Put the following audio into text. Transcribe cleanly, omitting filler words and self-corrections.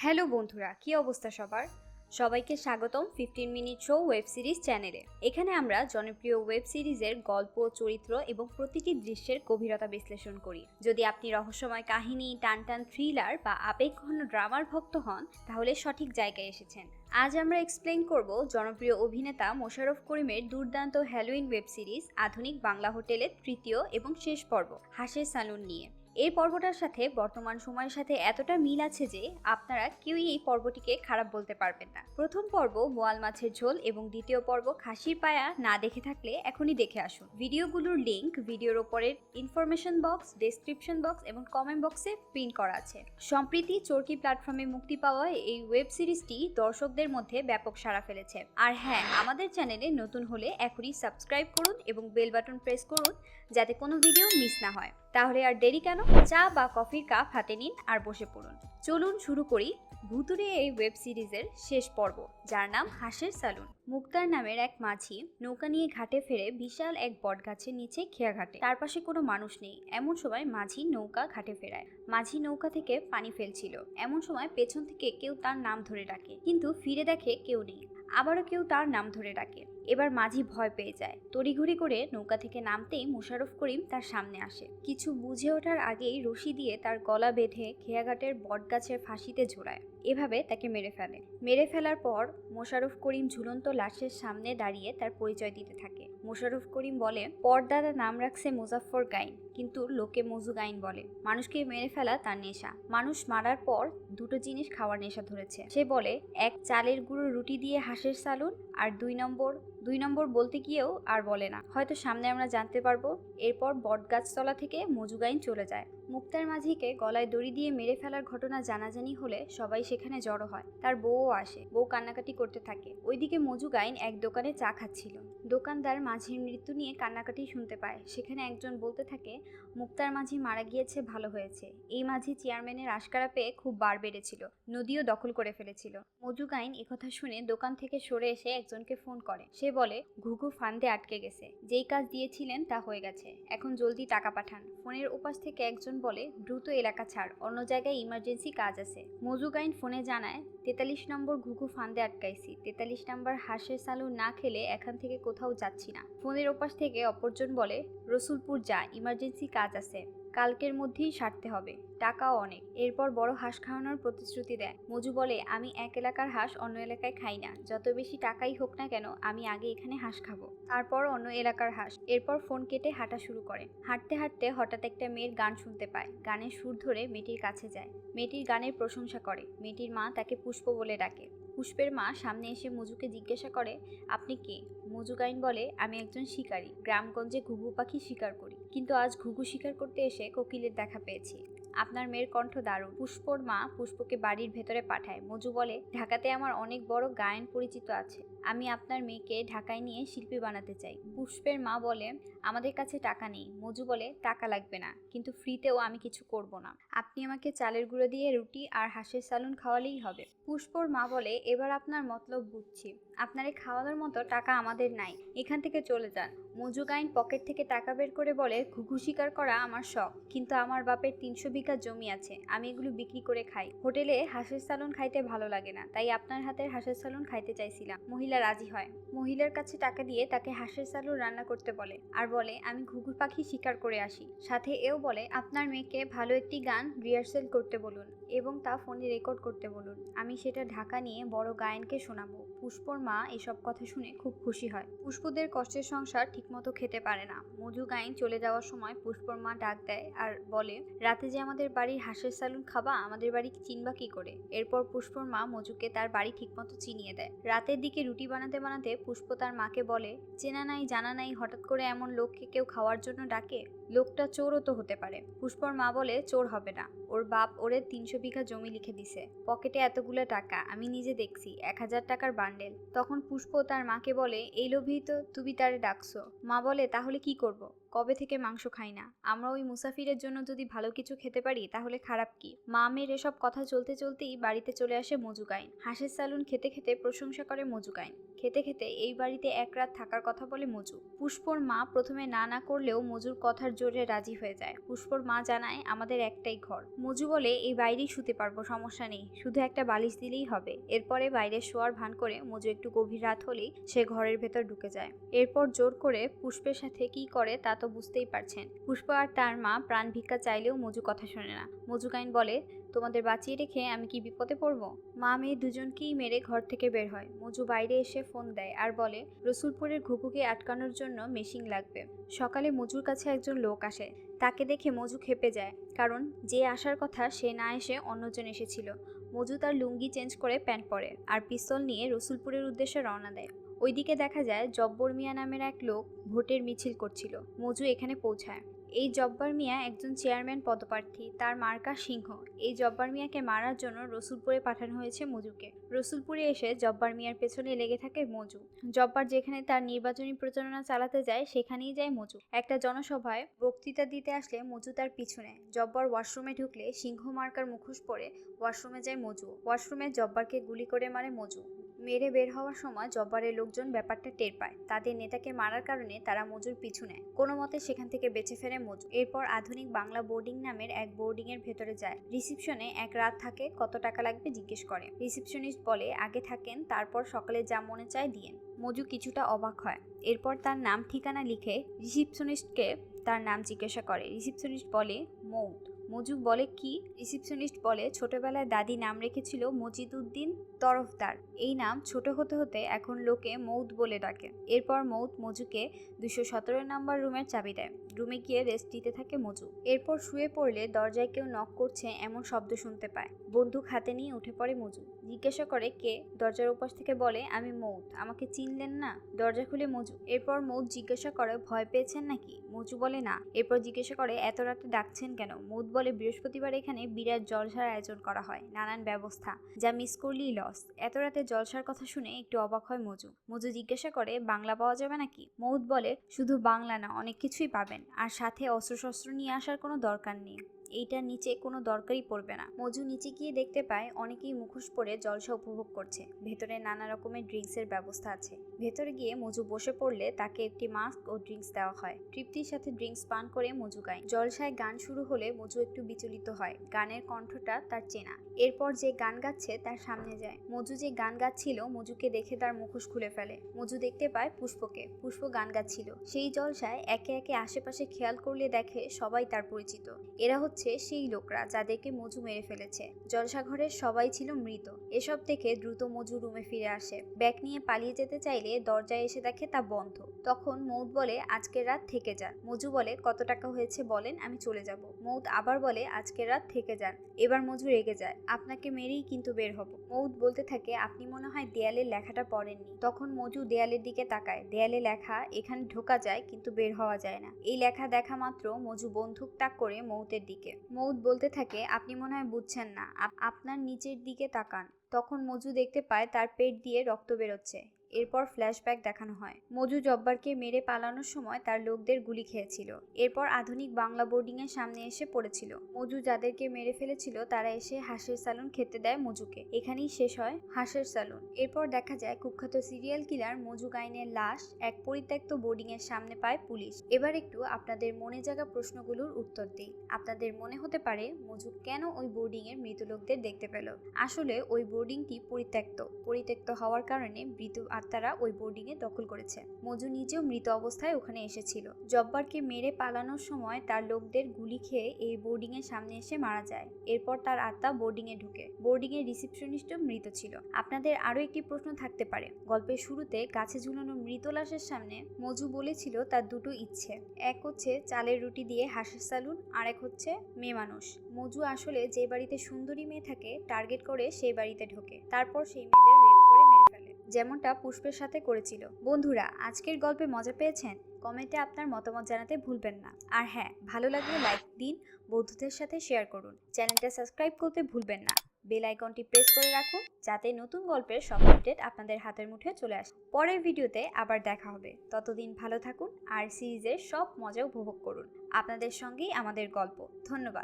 Hello বন্ধুরা, কি অবস্থা সবার? সবাইকে স্বাগতম 15 মিনিট শো ওয়েব সিরিজ চ্যানেলে। এখানে আমরা জনপ্রিয় ওয়েব সিরিজের গল্প, চরিত্র এবং প্রতিটি দৃশ্যের গভীরতা বিশ্লেষণ করি। যদি আপনি রহস্যময় কাহিনী, টানটান থ্রিলার বা আবেগঘন ড্রামার ভক্ত হন, তাহলে সঠিক জায়গায় এসেছেন। আজ আমরা এক্সপ্লেইন করব জনপ্রিয় অভিনেতা মোশাররফ করিমের দুর্দান্ত হ্যালোইন ওয়েব সিরিজ আধুনিক বাংলা হোটেলের তৃতীয় এবং শেষ পর্ব হাসের সালুন নিয়ে। এই পর্বটার সাথে বর্তমান সময়ের সাথে এতটা মিল আছে যে আপনারা কেউই এই পর্বটিকে খারাপ বলতে পারবেন না। প্রথম পর্ব বোয়াল মাছের ঝোল এবং দ্বিতীয় পর্ব খাসির পায়া না দেখে থাকলে এখনই দেখে আসুন। ভিডিওগুলোর লিংক ভিডিওর ওপরের ইনফরমেশন বক্স, ডেসক্রিপশন বক্স এবং কমেন্ট বক্সে পিন করা আছে। সম্প্রতি চরকি প্ল্যাটফর্মে মুক্তি পাওয়া এই ওয়েব সিরিজটি দর্শকদের মধ্যে ব্যাপক সাড়া ফেলেছে। আর হ্যাঁ, আমাদের চ্যানেলে নতুন হলে এখনই সাবস্ক্রাইব করুন এবং বেল বাটন প্রেস করুন যাতে কোনো ভিডিও মিস না হয়। তাহলে আর দেরি কেন, চা বা কফির কাপ হাতে নিন আর বসে পড়ুন। চলুন শুরু করি ভুতুড়ে এই ওয়েব সিরিজের শেষ পর্ব, যার নাম হাসের সালুন। মুক্তার নামের এক মাঝি নৌকা নিয়ে ঘাটে ফেরে বিশাল এক বটগাছের নিচে খেয়া ঘাটে। তার পাশে কোনো মানুষ নেই। এমন সময় মাঝি নৌকা ঘাটে ফেরায়। মাঝি নৌকা থেকে পানি ফেলছিল। এমন সময় পেছন থেকে কেউ তার নাম ধরে ডাকে, কিন্তু ফিরে দেখে কেউ নেই। আবারও কেউ তার নাম ধরে ডাকে। এবার মাঝি ভয় পেয়ে যায়। তড়িঘড়ি করে নৌকা থেকে নামতেই মোশাররফ করিম তার সামনে আসে। কিছু বুঝে ওঠার আগেই রশি দিয়ে তার গলা বেঁধে খেয়াঘাটের বটগাছের ফাঁসিতে ঝোলায়। এভাবে তাকে মেরে ফেলার পর মোশাররফ করিম ঝুলন্ত লাশের সামনে দাঁড়িয়ে তার পরিচয় দিতে থাকে। মোশাররফ করিম বলে, পর্দাদা নাম রাখছে মুজাফফর গাইন, কিন্তু লোকে মজু গাইন বলে। মানুষকে মেরে ফেলা তার নেশা। মানুষ মারার পর দুটো জিনিস খাওয়ার নেশা ধরেছে। সে বলে, এক চালের গুঁড়ো রুটি দিয়ে হাঁসের সালুন, আর দুই নম্বর বলতে গিয়েও আর বলে না। হয়তো সামনে আমরা জানতে পারবো। এরপর বটগাছতলা থেকে মজু গাইন চলে যায়। মুক্তার মাঝিকে গলায় দড়ি দিয়ে মেরে ফেলার ঘটনা জানাজানি হলে সবাই সেখানে জড়ো হয়। তার বউও আসে। বউ কান্নাকাটি করতে থাকে। ওইদিকে মজু গাইন এক দোকানে চা খাচ্ছিল। দোকানদার মাঝির মৃত্যু নিয়ে কান্নাকাটি শুনতে পায়। সেখানে একজন বলতে থাকে, মুক্তার মাঝি মারা গিয়েছে, ভালো হয়েছে। এই মাঝি চেয়ারম্যানের আশকারা পেয়ে খুব বার বেড়েছিল, নদীও দখল করে ফেলেছিল। মজু গাইন একথা শুনে দোকান থেকে সরে এসে একজনকে ফোন করে। সে বলে, ঘুঘু ফান্দে আটকে গেছে। যেই কাজ দিয়েছিলেন তা হয়ে গেছে, এখন জলদি টাকা পাঠান। ফোনের ওপাশ থেকে একজন বলে, দ্রুত এলাকা ছাড়, অন্য জায়গায় ইমার্জেন্সি কাজ আছে। মজু গাইন ফোনে জানায়, 43 নম্বর ঘুঘু ফান্দে আটকাইছি। 43 নম্বর হাঁসের সালুন না খেলে এখান থেকে কোথাও যাচ্ছি না। ফোনের ওপাশ থেকে অপরজন বলে, রসুলপুর যা, ইমার্জেন্সি কাজ আছে, কালকের মধ্যেই সারতে হবে, টাকাও অনেক। এরপর বড় হাঁস খাওয়ানোর প্রতিশ্রুতি দেয়। মজু বলে, আমি এক এলাকার হাঁস অন্য এলাকায় খাই না, যত বেশি টাকাই হোক না কেন, আমি আগে এখানে হাঁস খাবো, তারপর অন্য এলাকার হাঁস। এরপর ফোন কেটে হাঁটা শুরু করে। হাঁটতে হাঁটতে হঠাৎ একটা মেয়ের গান শুনতে পায়। গানের সুর ধরে মেয়েটির কাছে যায়। মেয়েটির গানের প্রশংসা করে। মেয়েটির মা তাকে পুষ্প বলে ডাকে। পুষ্পের মা সামনে এসে মজুকে জিজ্ঞাসা করে, আপনি কে? মজু গাইন বলে, আমি একজন শিকারী, গ্রামগঞ্জে ঘুঘু পাখি শিকার করি, কিন্তু আজ ঘুঘু শিকার করতে এসে কোকিলের দেখা পেয়েছি। আপনার মেয়ের কণ্ঠ দারুণ। পুষ্পর মা পুষ্পকে বাড়ির ভেতরে পাঠায়। মজু বলে, ঢাকাতে আমার অনেক বড় গায়ন পরিচিত আছে, আমি আপনার মেয়েকে ঢাকায় নিয়ে শিল্পী বানাতে চাই। পুষ্পের মা বলে, আমাদের কাছে টাকা নেই। মজু বলে, টাকা লাগবে না, কিন্তু ফ্রিতেও আমি কিছু করব না, আপনি আমাকে চালের গুঁড়ো দিয়ে রুটি আর হাঁসের সালুন খাওয়ালেই হবে। পুষ্পর মা বলে, এবার আপনার মতলব বুঝছি, আপনারে খাওয়ানোর মতো টাকা আমাদের নাই, এখান থেকে চলে যান। মজু গাইন পকেট থেকে টাকা বের করে বলে, ঘুঘু শিকার করা আমার শখ, কিন্তু আমার বাপের 300 বিঘা জমি আছে, আমি এগুলো বিক্রি করে খাই। হোটেলে হাঁসের সালুন খাইতে ভালো লাগে না, তাই আপনার হাতের হাঁসের সালুন খাইতে চাইছিলাম। মহিলা রাজি হয়। মহিলার কাছে টাকা দিয়ে তাকে হাঁসের সালুন রান্না করতে বলে, আর বলে, আমি ঘুঘু পাখি শিকার করে আসি। সাথে এও বলে, আপনার মেয়েকে ভালো একটি গান রিহার্সেল করতে বলুন এবং তা ফোনে রেকর্ড করতে বলুন, আমি সেটা ঢাকা নিয়ে বড় গায়নকে শোনাবো। পুষ্পর মা এসব কথা শুনে খুব খুশি হয়। পুষ্পদের কষ্টের সংসার ঠিকমতো খেতে পারে না। মজু গাইন চলে যাওয়ার সময় পুষ্পর মা ডাক দেয় আর বলে, রাতে যে আমাদের বাড়ির হাঁসের সালুন খাবা, আমাদের বাড়ি চিনবা কি করে? এরপর পুষ্পর মা মজুকে তার বাড়ি ঠিকমতো চিনিয়ে দেয়। রাতের দিকে রুটি বানাতে বানাতে পুষ্প তার মাকে বলে, চেনা নাই জানা নাই হঠাৎ করে এমন লোককে কেউ খাওয়ার জন্য ডাকে, লোকটা চোরও তো হতে পারে। পুষ্পর মা বলে, চোর হবে না, ওর বাপ ওরে 300 বিঘা জমি লিখে দিছে, পকেটে এতগুলো টাকা, আমি নিজে দেখছি, 1000 টাকার বান্ডেল। তখন পুষ্প তার মাকে বলে, এই লোভেই তো তুমি তারে ডাকছো। মা বলে, তাহলে কি করব? কবে থেকে মাংস খাই না, আমরা ওই মুসাফিরের জন্য যদি ভালো কিছু খেতে পারি তাহলে খারাপ কি? মা মেয়ের এসব কথা চলতে চলতেই বাড়িতে চলে আসে মজু গাইন। হাঁসের সালুন খেতে খেতে প্রশংসা করে মজু গাইন। খেতে খেতে এই বাড়িতে এক রাত থাকার কথা বলে মজু। পুষ্পর মা প্রথমে না না করলেও মজুর কথার জোরে রাজি হয়ে যায়। পুষ্পর মা জানায় আমাদের একটাই ঘর। মজু বলে এই বাইরেই শুতে পারবো, সমস্যা নেই, শুধু একটা বালিশ দিলেই হবে। এরপরে বাইরে শোয়ার ভান করে মজু একটু গভীর রাত হলেই সে ঘরের ভেতর ঢুকে যায়। এরপর জোর করে পুষ্পের সাথে কি করে তা তো বুঝতেই পারছেন। পুষ্প আর তার মা প্রাণ ভিক্ষা চাইলেও মজু কথা শোনে না। মজুকাইন বলে তোমাদের বাঁচিয়ে রেখে আমি কি বিপদে পড়বো? মা মেয়ে দুজনকেই মেরে ঘর থেকে বের হয়। মজু বাইরে এসে ফোন দেয় আর বলে রসুলপুরের ঘুঘুকে আটকানোর জন্য মেশিন লাগবে। সকালে মজুর কাছে একজন লোক আসে। তাকে দেখে মজু ক্ষেপে যায়, কারণ যে আসার কথা সে না এসে অন্যজন এসেছিল। মজু তার লুঙ্গি চেঞ্জ করে প্যান্ট পরে আর পিস্তল নিয়ে রসুলপুরের উদ্দেশ্যে রওনা দেয়। ওইদিকে দেখা যায় জব্বর মিয়া নামের এক লোক ভোটের মিছিল করছিল। মজু এখানে পৌঁছায়। এই জব্বার মিয়া একজন চেয়ারম্যান পদপ্রার্থী, তার মার্কা সিংহ। এই জব্বার মিয়াকে মারার জন্য রসুলপুরে পাঠানো হয়েছে মজুকে। রসুলপুরে এসে জব্বার মিয়ার পেছনে লেগে থাকে মজু। জব্বার যেখানে তার নির্বাচনী প্রচারণা চালাতে যায় সেখানেই যায় মজু। একটা জনসভায় বক্তৃতা দিতে আসলে মজু তার পিছু নেয়। জব্বার ওয়াশরুমে ঢুকলে সিংহ মার্কার মুখোশ পরে ওয়াশরুমে যায় মজু। ওয়াশরুমে জব্বারকে গুলি করে মারে মজু। মেরে বের হওয়ার সময় জব্বারের লোকজন ব্যাপারটা টের পায়। তাদের নেতাকে মারার কারণে তারা মজুর পিছু নেয়। কোনো মতে সেখান থেকে বেঁচে ফেরে মজু। এরপর আধুনিক বাংলা বোর্ডিং নামের এক বোর্ডিং এর ভেতরে যায়। রিসিপশনে এক রাত থাকে, কত টাকা লাগবে জিজ্ঞেস করে। রিসিপশনিস্ট বলে আগে থাকেন, তারপর সকালে যা মনে চায় দিয়েন। মজু কিছুটা অবাক হয়। এরপর তার নাম ঠিকানা লিখে রিসিপশনিস্টকে তার নাম জিজ্ঞাসা করে। রিসিপশনিস্ট বলে মৌত। মজু বলে কি? রিসিপশনিস্ট বলে ছোটবেলায় দাদি নাম রেখেছিল মজিদউদ্দিন তরফদার। এই নাম ছোট হতে হতে এখন লোকে মৌত বলে ডাকে। এরপর মৌত মজুকে 217 নম্বর রুমের চাবি দেয়। রুমে গিয়ে রেস্ট দিতে থাকে মজু। এরপর শুয়ে পড়লে দরজায় কেউ নক করছে এমন শব্দ শুনতে পায়। বন্দুক হাতে নিয়ে উঠে পড়ে মজু। জিজ্ঞাসা করে কে? দরজার ওপাশ থেকে বলে আমি মৌত, আমাকে চিনলেন না? দরজা খুলে মজু। এরপর মৌত জিজ্ঞাসা করে ভয় পেয়েছেন নাকি? মজু বলে না। এরপর জিজ্ঞাসা করে এত রাতে ডাকছেন কেন? মৌত বলে বৃহস্পতিবার এখানে বিরাট জলসার আয়োজন করা হয়, নানান ব্যবস্থা, যা মিস করলেই লস। এত রাতে জলসার কথা শুনে একটু অবাক হয় মজু। মজু জিজ্ঞাসা করে বাংলা পাওয়া যাবে নাকি? মৌত বলে শুধু বাংলা না, অনেক কিছুই পাবেন, আর সাথে অস্ত্রশস্ত্র নিয়ে আসার কোনো দরকার নেই। এইটার নিচে কোনো দরকারই পড়বে না। মজু নিচে গিয়ে দেখতে পায় অনেকেই মুখোশ পরে জলসা উপভোগ করছে। ভেতরে নানা রকমের ড্রিঙ্কসের ব্যবস্থা আছে। ভেতরে গিয়ে মজু বসে পড়লে তাকে একটি মাস্ক ও ড্রিঙ্কস দেওয়া হয়। তৃপ্তির সাথে ড্রিঙ্কস পান করে মজু গায়। জলসায় গান শুরু হলে মজু একটু বিচলিত হয়। গানের কণ্ঠটা তার চেনা। এরপর যে গান গাচ্ছে তার সামনে যায়। মজু যে গান গাচ্ছিল মজুকে দেখে তার মুখোশ খুলে ফেলে। মজু দেখতে পায় পুষ্পকে। পুষ্প গান গাচ্ছিল। সেই জলসায় একে একে আশেপাশে খেয়াল করলে দেখে সবাই তার পরিচিত। এরা হচ্ছে সেই লোকরা যাদেরকে মজু মেরে ফেলেছে। জলসাঘরের সবাই ছিল মৃত। এসব দেখে দ্রুত মজু রুমে ফিরে আসে। ব্যাগ নিয়ে পালিয়ে যেতে চাইলে দরজায় এসে দেখে তা বন্ধ। তখন মৌত বলে আজকের রাত থেকে যান। মজু বলে কত টাকা হয়েছে বলেন, আমি চলে যাব। মৌত আবার বলে আজকের রাত থেকে যান। এবার মজু রেগে যায়, আপনাকে মেরেই কিন্তু বের হব। মৌত বলতে থাকে আপনি মনে হয় দেয়ালের লেখাটা পড়েননি। তখন মজু দেয়ালের দিকে তাকায়। দেয়ালে লেখা এখানে ঢোকা যায় কিন্তু বের হওয়া যায় না। এই লেখা দেখা মাত্র মজু বন্দুক তাক করে মৌতের দিকে। মৌত বলতে থাকে আপনি মনে হয় বুঝছেন না, আপনার নিচের দিকে তাকান। তখন মজু দেখতে পায় তার পেট দিয়ে রক্ত বেরোচ্ছে। এরপর ফ্ল্যাশব্যাক দেখানো হয়। মজু জব্বারকে মেরে পালানোর সময় তার লোকদের গুলি খেয়েছিল। এরপর আধুনিক বাংলা বোর্ডিং এর সামনে এসে পড়েছিল। মজু যাদেরকে মেরে ফেলেছিল তারা এসে হাঁসের স্যালুন খেতে দেয় মজুকে। এখানেই শেষ হয় হাঁসের স্যালুন। এরপর দেখা যায় কুখ্যাত সিরিয়াল কিলার মজু গাইনের লাশ এক পরিত্যক্ত বোর্ডিং এর সামনে পায় পুলিশ। এবার একটু আপনাদের মনে জাগা প্রশ্নগুলোর উত্তর দিই। আপনাদের মনে হতে পারে মজু কেন ওই বোর্ডিং এর মৃত লোকদের দেখতে পেল? আসলে ওই বোর্ডিংটি পরিত্যক্ত হওয়ার কারণে মৃত আত্মারা ওই বোর্ডিং এ দখল করেছে। মজু নিজেও মৃত অবস্থায় ওখানে এসেছিল। জব্বারকে মেরে পালানোর সময় তার লোকদের গুলি খেয়ে এই বোর্ডিং এর সামনে এসে মারা যায়। এরপর তার আত্মা বোর্ডিং এ ঢুকে। বোর্ডিং এর রিসিপশনিস্টও মৃত ছিল। আপনাদের আরো একটি প্রশ্ন থাকতে পারে, গল্পের শুরুতে গাছে ঝুলানো মৃত লাশের সামনে মজু বলেছিল তার দুটো ইচ্ছে, এক হচ্ছে চালের রুটি দিয়ে হাঁসের স্যালুন, আর এক হচ্ছে মেয়ে মানুষ। মজু আসলে যে বাড়িতে সুন্দরী মেয়ে থাকে টার্গেট করে সেই বাড়িতে ঢোকে, তারপর সেই মেয়েদের রেপ করে মেরে ফেলে, যেমনটা পুষ্পের সাথে করেছিল। বন্ধুরা, আজকের গল্পে মজা পেয়েছেন? কমেন্টে আপনার মতামত জানাতে ভুলবেন না। আর হ্যাঁ, ভালো লাগলে লাইক দিন, বন্ধুদের সাথে শেয়ার করুন। চ্যানেলটা সাবস্ক্রাইব করতে ভুলবেন না। বেল আইকনটি প্রেস করে রাখুন যাতে নতুন গল্পের সব আপডেট আপনাদের হাতের মুঠোয় চলে আসে। পরের ভিডিওতে আবার দেখা হবে। ততদিন ভালো থাকুন আর সিরিজের সব মজা উপভোগ করুন। আপনাদের সঙ্গেই আমাদের গল্প। ধন্যবাদ।